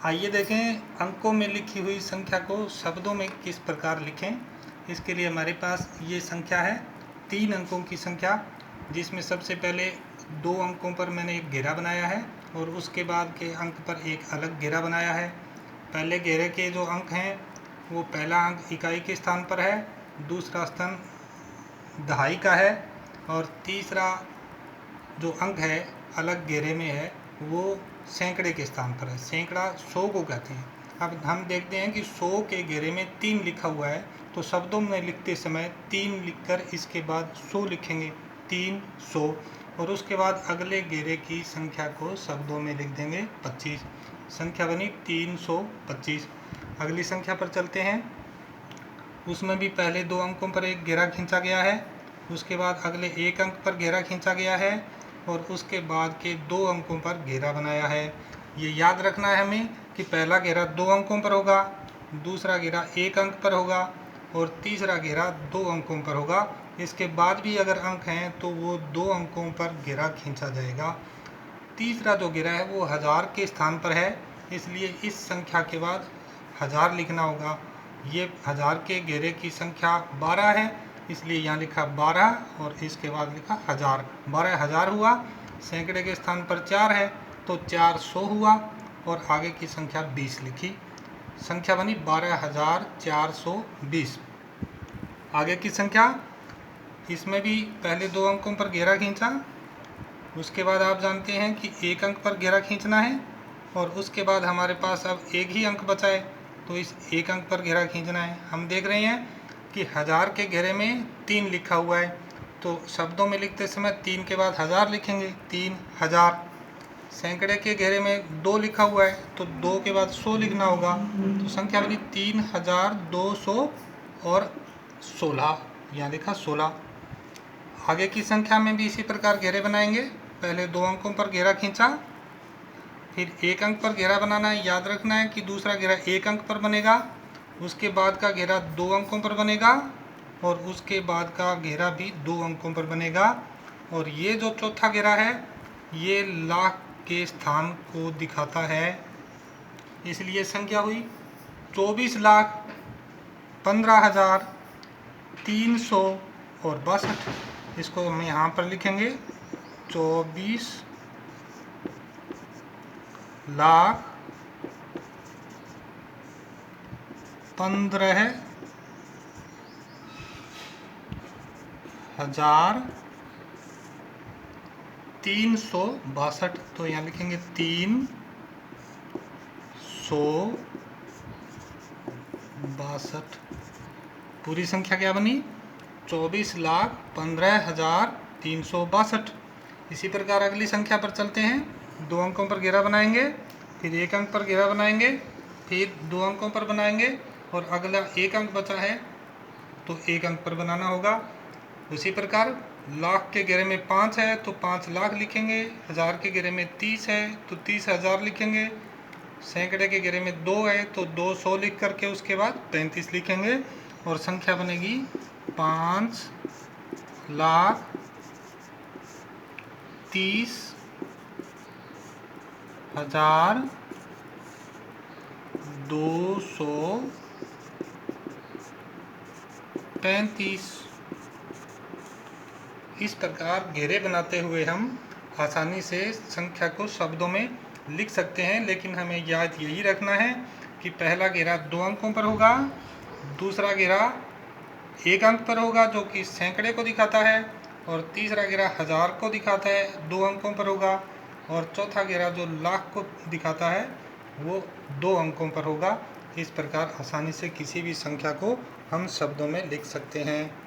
आइए देखें अंकों में लिखी हुई संख्या को शब्दों में किस प्रकार लिखें। इसके लिए हमारे पास ये संख्या है 3 अंकों की संख्या, जिसमें सबसे पहले 2 अंकों पर मैंने एक घेरा बनाया है और उसके बाद के अंक पर एक अलग घेरा बनाया है। पहले घेरे के जो अंक हैं वो पहला अंक इकाई के स्थान पर है, दूसरा स्थान दहाई का है और तीसरा जो अंक है अलग घेरे में है वो सैकड़े के स्थान पर है। सैकड़ा 100 को कहते हैं। अब हम देखते हैं कि 100 के घेरे में 3 लिखा हुआ है, तो शब्दों में लिखते समय 3 लिखकर इसके बाद 100 लिखेंगे, 300, और उसके बाद अगले घेरे की संख्या को शब्दों में लिख देंगे 25। संख्या बनी 325। अगली संख्या पर चलते हैं। उसमें भी पहले 2 अंकों पर एक घेरा खींचा गया है, उसके बाद अगले 1 अंक पर घेरा खींचा गया है और उसके बाद के 2 अंकों पर घेरा बनाया है। ये याद रखना है हमें कि पहला घेरा 2 अंकों पर होगा, दूसरा घेरा 1 अंक पर होगा और तीसरा घेरा 2 अंकों पर होगा। इसके बाद भी अगर अंक हैं तो वो 2 अंकों पर घेरा खींचा जाएगा। तीसरा जो घेरा है वो 1000 के स्थान पर है, इसलिए इस संख्या के बाद 1000 लिखना होगा। ये 1000 के घेरे की संख्या 12 है, इसलिए यहाँ लिखा 12 और इसके बाद लिखा 1000। 12,000 हुआ। सैकड़े के स्थान पर 4 है तो 400 हुआ और आगे की संख्या 20 लिखी। संख्या बनी 12,420। आगे की संख्या, इसमें भी पहले 2 अंकों पर घेरा खींचा, उसके बाद आप जानते हैं कि 1 अंक पर घेरा खींचना है और उसके बाद हमारे पास अब एक ही अंक बचा है तो इस 1 अंक पर घेरा खींचना है। हम देख रहे हैं कि 1000 के घेरे में 3 लिखा हुआ है, तो शब्दों में लिखते समय 3 के बाद 1000 लिखेंगे, 3000। सैकड़े के घेरे में 2 लिखा हुआ है तो 2 के बाद 100 लिखना होगा, तो संख्या बनी 3216, यहाँ लिखा 16। आगे की संख्या में भी इसी प्रकार घेरे बनाएंगे। पहले 2 अंकों पर घेरा खींचा, फिर 1 अंक पर घेरा बनाना है। याद रखना है कि दूसरा घेरा 1 अंक पर बनेगा, उसके बाद का घेरा 2 अंकों पर बनेगा और उसके बाद का घेरा भी 2 अंकों पर बनेगा। और ये जो चौथा घेरा है ये लाख के स्थान को दिखाता है, इसलिए संख्या हुई 24,15,362। इसको हम यहाँ पर लिखेंगे 24,15,362। तो यहाँ लिखेंगे 362। पूरी संख्या क्या बनी? 24,15,362। इसी प्रकार अगली संख्या पर चलते हैं। 2 अंकों पर घेरा बनाएंगे, फिर 1 अंक पर घेरा बनाएंगे, फिर 2 अंकों पर बनाएंगे और अगला 1 अंक बचा है तो 1 अंक पर बनाना होगा। उसी प्रकार लाख के घेरे में 5 है तो 5 लाख लिखेंगे, 1000 के घेरे में 30 है तो 30,000 लिखेंगे, सैकड़े के घेरे में 2 है तो 200 लिख करके उसके बाद 35 लिखेंगे और संख्या बनेगी 5,30,235। इस प्रकार घेरे बनाते हुए हम आसानी से संख्या को शब्दों में लिख सकते हैं, लेकिन हमें याद यही रखना है कि पहला घेरा 2 अंकों पर होगा, दूसरा घेरा 1 अंक पर होगा जो कि सैकड़े को दिखाता है और तीसरा घेरा 1000 को दिखाता है, 2 अंकों पर होगा, और चौथा घेरा जो लाख को दिखाता है वो 2 अंकों पर होगा। इस प्रकार आसानी से किसी भी संख्या को हम शब्दों में लिख सकते हैं।